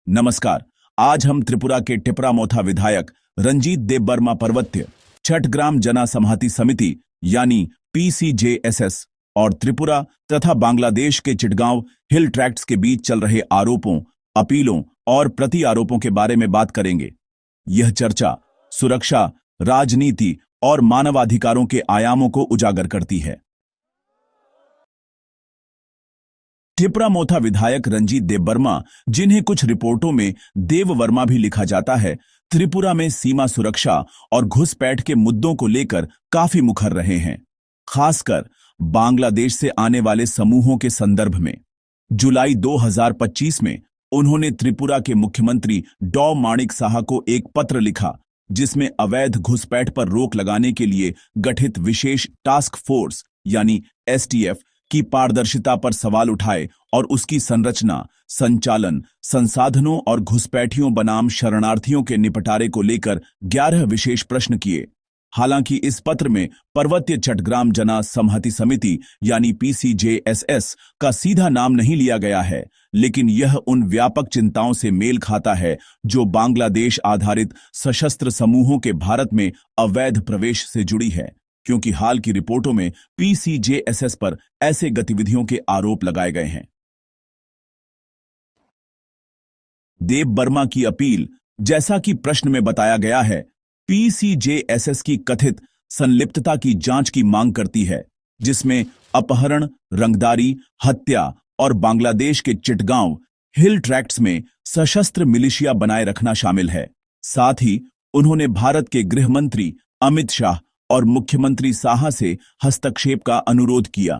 नमस्कार। आज हम त्रिपुरा के टिपरामोथा विधायक रंजीत देबबर्मा पर्वत्य छठग्राम जना समहति समिति यानी पीसीजेएसएस और त्रिपुरा तथा बांग्लादेश के चिटगांव हिल ट्रैक्ट्स के बीच चल रहे आरोपों, अपीलों और प्रति आरोपों के बारे में बात करेंगे। यह चर्चा सुरक्षा, राजनीति और मानवाधिकारों के आयामों को उजागर करती है। टिपरामोथा विधायक रंजीत देबबर्मा, जिन्हें कुछ रिपोर्टों में देव वर्मा भी लिखा जाता है, त्रिपुरा में सीमा सुरक्षा और घुसपैठ के मुद्दों को लेकर काफी मुखर रहे हैं, खासकर बांग्लादेश से आने वाले समूहों के संदर्भ में। जुलाई 2025 में उन्होंने त्रिपुरा के मुख्यमंत्री डॉ माणिक साहा को एक पत्र लिखा, जिसमें अवैध घुसपैठ पर रोक लगाने के लिए गठित विशेष टास्क फोर्स यानी एसटीएफ की पारदर्शिता पर सवाल उठाए और उसकी संरचना, संचालन, संसाधनों और घुसपैठियों बनाम शरणार्थियों के निपटारे को लेकर 11 विशेष प्रश्न किए। हालांकि इस पत्र में पर्वतीय छठग्राम जना समहति समिति यानी पीसीजेएसएस का सीधा नाम नहीं लिया गया है, लेकिन यह उन व्यापक चिंताओं से मेल खाता है जो बांग्लादेश आधारित सशस्त्र समूहों के भारत में अवैध प्रवेश से जुड़ी है, क्योंकि हाल की रिपोर्टों में पीसीजेएसएस पर ऐसे गतिविधियों के आरोप लगाए गए हैं। देबबर्मा की अपील, जैसा कि प्रश्न में बताया गया है, पीसीजेएसएस की कथित संलिप्तता की जांच की मांग करती है, जिसमें अपहरण, रंगदारी, हत्या और बांग्लादेश के चिटगांव हिल ट्रैक्ट्स में सशस्त्र मिलिशिया बनाए रखना शामिल है। साथ ही उन्होंने भारत के गृह मंत्री अमित शाह और मुख्यमंत्री साहा से हस्तक्षेप का अनुरोध किया।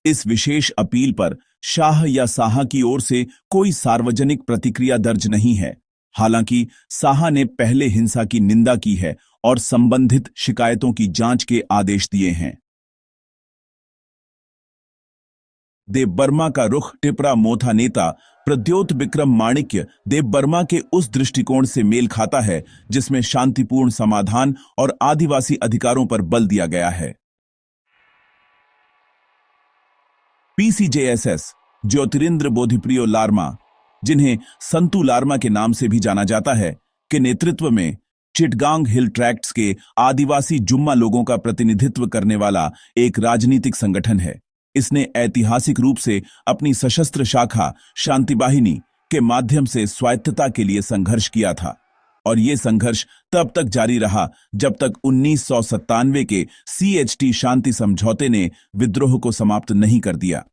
इस विशेष अपील पर शाह या साहा की ओर से कोई सार्वजनिक प्रतिक्रिया दर्ज नहीं है। हालांकि साहा ने पहले हिंसा की निंदा की है और संबंधित शिकायतों की जांच के आदेश दिए हैं। देबबर्मा का रुख टिपरामोथा नेता प्रद्योत विक्रम माणिक्य देबबर्मा के उस दृष्टिकोण से मेल खाता है जिसमें शांतिपूर्ण समाधान और आदिवासी अधिकारों पर बल दिया गया है। पीसीजेएसएस ज्योतिरिंद्र बोधिप्रियो लार्मा, जिन्हें संतू लार्मा के नाम से भी जाना जाता है, के नेतृत्व में चिटगांग हिल ट्रैक्ट्स के आदिवासी जुम्मा लोगों का प्रतिनिधित्व करने वाला एक राजनीतिक संगठन है। इसने ऐतिहासिक रूप से अपनी सशस्त्र शाखा शांति वाहिनी के माध्यम से स्वायत्तता के लिए संघर्ष किया था, और ये संघर्ष तब तक जारी रहा जब तक 1997 के सीएचटी शांति समझौते ने विद्रोह को समाप्त नहीं कर दिया।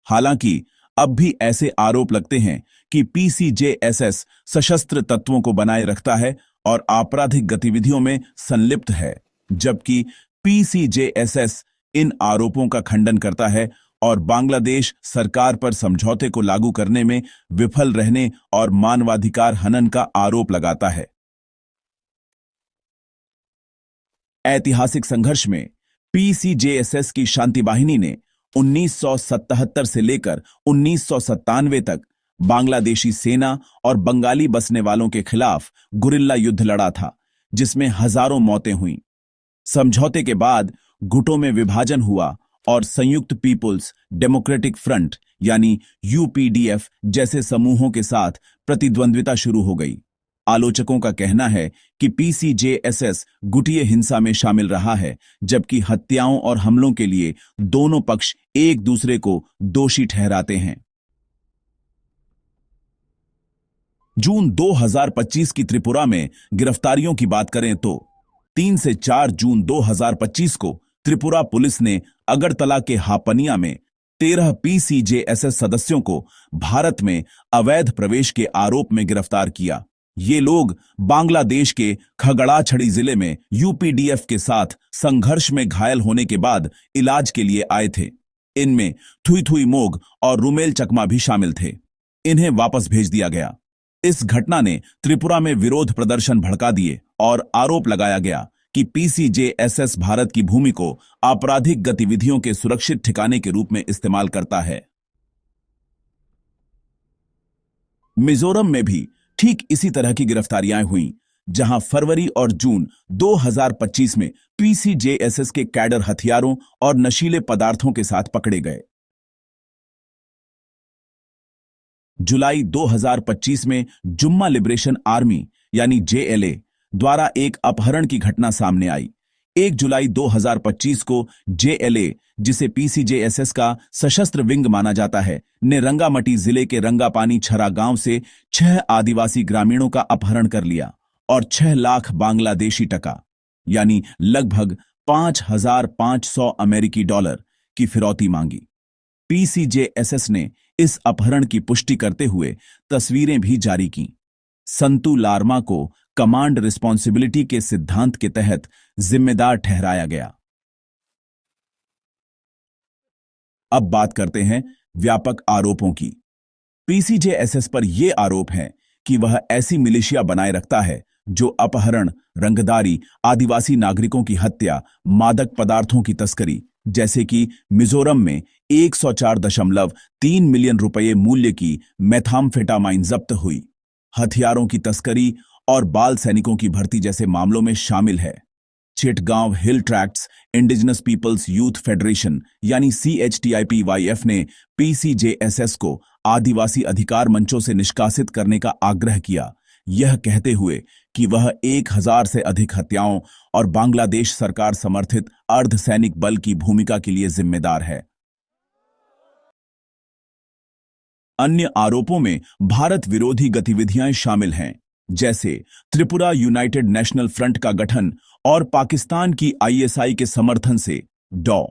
हालांकि अब भी ऐसे आरोप लगते हैं कि पीसीजेएसएस सशस्त्र तत्वों को बनाए रखता है और आपराधिक गतिविधियों में संलिप्त है, जबकि पीसीजेएसएस इन आरोपों का खंडन करता है और बांग्लादेश सरकार पर समझौते को लागू करने में विफल रहने और मानवाधिकार हनन का आरोप लगाता है। ऐतिहासिक संघर्ष में पीसीजेएसएस की शांति वाहिनी ने 1977 से लेकर 1997 तक बांग्लादेशी सेना और बंगाली बसने वालों के खिलाफ गुरिल्ला युद्ध लड़ा था, जिसमें हजारों मौतें हुईं। समझौते के बाद गुटों में विभाजन हुआ और संयुक्त पीपुल्स डेमोक्रेटिक फ्रंट यानी यूपीडीएफ जैसे समूहों के साथ प्रतिद्वंद्विता शुरू हो गई। आलोचकों का कहना है कि पीसीजेएसएस गुटीय हिंसा में शामिल रहा है, जबकि हत्याओं और हमलों के लिए दोनों पक्ष एक दूसरे को दोषी ठहराते हैं। जून 2025 की त्रिपुरा में गिरफ्तारियों की बात करें तो 3 से 4 जून 2025 को त्रिपुरा पुलिस ने अगरतला के हापनिया में 13 पीसीजेएसएस सदस्यों को भारत में अवैध प्रवेश के आरोप में गिरफ्तार किया। ये लोग बांग्लादेश के खगड़ाछड़ी जिले में यूपीडीएफ के साथ संघर्ष में घायल होने के बाद इलाज के लिए आए थे। इनमें थुई मोग और रुमेल चकमा भी शामिल थे। इन्हें वापस भेज दिया गया। इस घटना ने त्रिपुरा में विरोध प्रदर्शन भड़का दिए और आरोप लगाया गया कि पीसीजेएसएस भारत की भूमि को आपराधिक गतिविधियों के सुरक्षित ठिकाने के रूप में इस्तेमाल करता है। मिजोरम में भी ठीक इसी तरह की गिरफ्तारियां हुईं, जहां फरवरी और जून 2025 में पीसीजेएसएस के कैडर हथियारों और नशीले पदार्थों के साथ पकड़े गए। जुलाई 2025 में जुम्मा लिबरेशन आर्मी यानी जेएलए द्वारा एक अपहरण की घटना सामने आई। 1 जुलाई 2025 को जेएलए, जिसे पीसीजेएसएस का सशस्त्र विंग माना जाता है, ने रंगामटी जिले के रंगापानी छरा गांव से 6 आदिवासी ग्रामीणों का अपहरण कर लिया और 6 लाख बांग्लादेशी टका यानी लगभग 5,500 अमेरिकी डॉलर की फिरौती मांगी। पीसीजेएसएस ने इस अपहरण की पुष्टि करते हुए तस्वीरें भी जारी की। संतु लार्मा को कमांड रिस्पॉन्सिबिलिटी के सिद्धांत के तहत जिम्मेदार ठहराया गया। अब बात करते हैं व्यापक आरोपों की। पीसीजेएसएस पर यह आरोप है कि वह ऐसी मिलिशिया बनाए रखता है जो अपहरण, रंगदारी, आदिवासी नागरिकों की हत्या, मादक पदार्थों की तस्करी, जैसे कि मिजोरम में 104.3 मिलियन रुपए मूल्य की मेथाम्फेटामाइन जब्त हुई, हथियारों की तस्करी और बाल सैनिकों की भर्ती जैसे मामलों में शामिल है। Chittagong hill tracts indigenous peoples youth federation यानी CHTIPYF ने पीसीजेएसएस को आदिवासी अधिकार मंचों से निष्कासित करने का आग्रह किया, यह कहते हुए कि वह 1000 से अधिक हत्याओं और बांग्लादेश सरकार समर्थित अर्धसैनिक बल की भूमिका के लिए जिम्मेदार है। अन्य आरोपों में भारत विरोधी गतिविधियां शामिल हैं, जैसे त्रिपुरा यूनाइटेड नेशनल फ्रंट का गठन और पाकिस्तान की ISI के समर्थन से डॉ.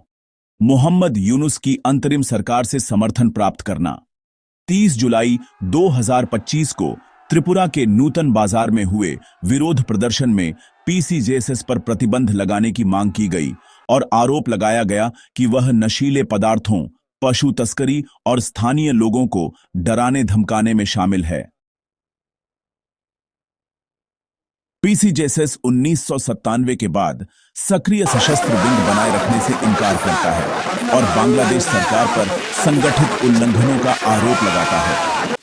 मोहम्मद यूनुस की अंतरिम सरकार से समर्थन प्राप्त करना। 30 जुलाई 2025 को त्रिपुरा के नूतन बाजार में हुए विरोध प्रदर्शन में पीसीजेएसएस पर प्रतिबंध लगाने की मांग की गई और आरोप लगाया गया कि वह नशीले पदार्थों, पशु तस्करी और स्थानीय लोगों को डराने धमकाने में शामिल है। पीसीजेएसएस 1997 के बाद सक्रिय सशस्त्र विंग बनाए रखने से इनकार करता है और बांग्लादेश सरकार पर संगठित उल्लंघनों का आरोप लगाता है।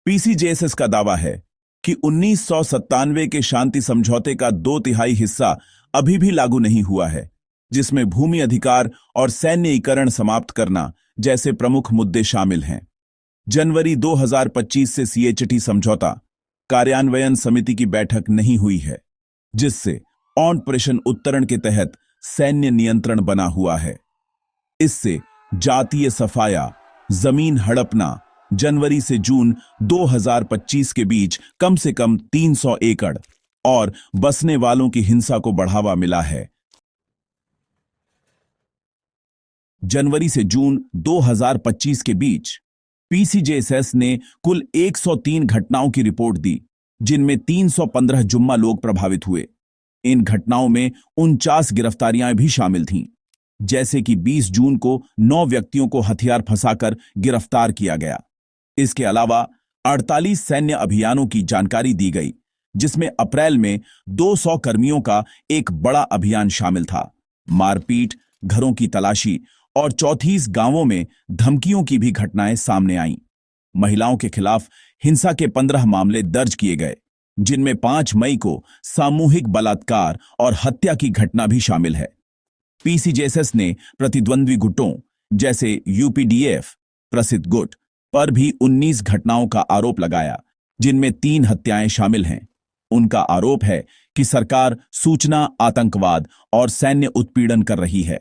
पीसीजेएसएस का दावा है कि 1997 के शांति समझौते का 2/3 हिस्सा अभी भी लागू नहीं हुआ है, जिसमें भूमि अधिकार और सैन्यीकरण समाप्त करना जैसे प्रमुख मुद्दे शामिल हैं। जनवरी 2025 से CHT समझौता कार्यान्वयन समिति की बैठक नहीं हुई है, जिससे ऑपरेशन उत्तरण के तहत सैन्य नियंत्रण बना हुआ है। इससे जातीय सफाया, जमीन हड़पना जनवरी से जून 2025 के बीच कम से कम 300 एकड़ और बसने वालों की हिंसा को बढ़ावा मिला है। जनवरी से जून 2025 के बीच पीसीजेएसएस ने कुल 103 घटनाओं की रिपोर्ट दी, जिनमें 315 जुम्मा लोग प्रभावित हुए। इन घटनाओं में 49 गिरफ्तारियां भी शामिल थीं, जैसे कि 20 जून को 9 व्यक्तियों को हथियार फंसाकर गिरफ्तार किया गया। इसके अलावा 48 सैन्य अभियानों की जानकारी दी गई, जिसमें अप्रैल में 200 कर्मियों का एक बड़ा अभियान शामिल था। मारपीट, घरों की तलाशी और 34 गांवों में धमकियों की भी घटनाएं सामने आईं। महिलाओं के खिलाफ हिंसा के 15 मामले दर्ज किए गए, जिनमें 5 मई को सामूहिक बलात्कार और हत्या की घटना भी शामिल है। पीसीजेएसएस ने प्रतिद्वंद्वी गुटों जैसे UPDF प्रसिद्ध गुट पर भी 19 घटनाओं का आरोप लगाया, जिनमें 3 हत्याएं शामिल हैं। उनका आरोप है कि सरकार सूचना, आतंकवाद और सैन्य उत्पीड़न कर रही है।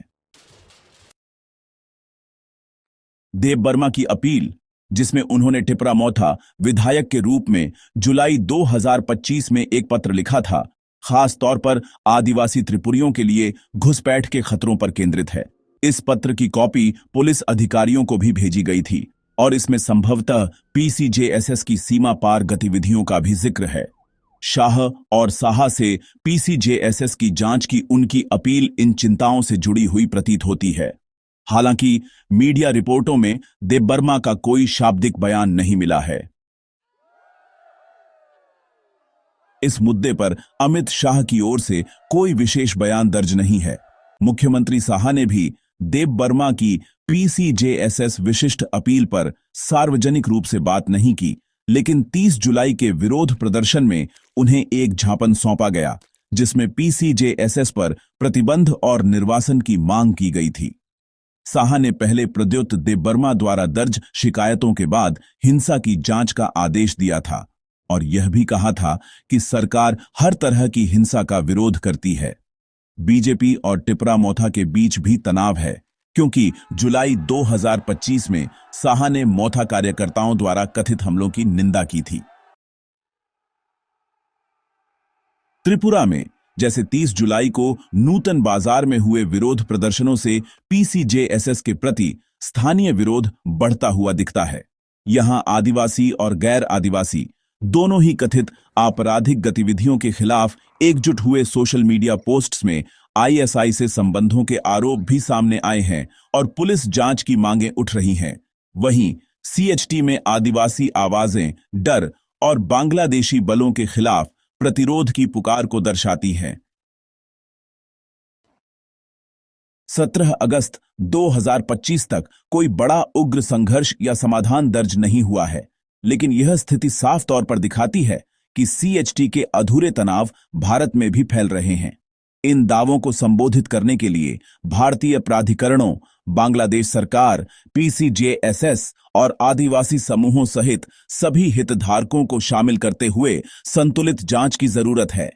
देबबर्मा की अपील, जिसमें उन्होंने टिपरा मोथा विधायक के रूप में जुलाई 2025 में एक पत्र लिखा था, खास तौर पर आदिवासी त्रिपुरियों के लिए घुसपैठ के खतरों पर केंद्रित है। इस पत्र की कॉपी पुलिस अधिकारियों को भी भेजी गई थी और इसमें संभवतः पीसीजेएसएस की सीमा पार गतिविधियों का भी जिक्र है। शाह और साहा से पीसीजेएसएस की जांच की उनकी अपील इन चिंताओं से जुड़ी हुई प्रतीत होती है। हालांकि मीडिया रिपोर्टों में देबबर्मा का कोई शाब्दिक बयान नहीं मिला है। इस मुद्दे पर अमित शाह की ओर से कोई विशेष बयान दर्ज नहीं है। मुख्यमंत्री साहा ने भी देबबर्मा की पीसीजेएसएस विशिष्ट अपील पर सार्वजनिक रूप से बात नहीं की, लेकिन 30 जुलाई के विरोध प्रदर्शन में उन्हें एक ज्ञापन सौंपा गया, जिसमें पीसीजेएसएस पर प्रतिबंध और निर्वासन की मांग की गई थी। साहा ने पहले प्रद्युत देबबर्मा द्वारा दर्ज शिकायतों के बाद हिंसा की जांच का आदेश दिया था और यह भी कहा था कि सरकार हर तरह की हिंसा का विरोध करती है। बीजेपी और टिपरा मोथा के बीच भी तनाव है, क्योंकि जुलाई 2025 में साहा ने मोथा कार्यकर्ताओं द्वारा कथित हमलों की निंदा की थी। त्रिपुरा में जैसे 30 जुलाई को नूतन बाजार में हुए विरोध प्रदर्शनों से पीसीजेएसएस के प्रति स्थानीय विरोध बढ़ता हुआ दिखता है। यहां आदिवासी और गैर आदिवासी दोनों ही कथित आपराधिक गतिविधियों के खिलाफ एकजुट हुए। सोशल मीडिया पोस्ट्स में आईएसआई से संबंधों के आरोप भी सामने आए हैं और पुलिस जांच की मांगें उठ रही हैं। वहीं सीएचटी में आदिवासी आवाजें डर और बांग्लादेशी बलों के खिलाफ प्रतिरोध की पुकार को दर्शाती हैं। 17 अगस्त 2025 तक कोई बड़ा उग्र संघर्ष या समाधान दर्ज नहीं हुआ है, लेकिन यह स्थिति साफ तौर पर दिखाती है कि सीएचटी के अधूरे तनाव भारत में भी फैल रहे हैं। इन दावों को संबोधित करने के लिए भारतीय प्राधिकरणों, बांग्लादेश सरकार, पीसीजेएसएस और आदिवासी समूहों सहित सभी हितधारकों को शामिल करते हुए संतुलित जांच की जरूरत है।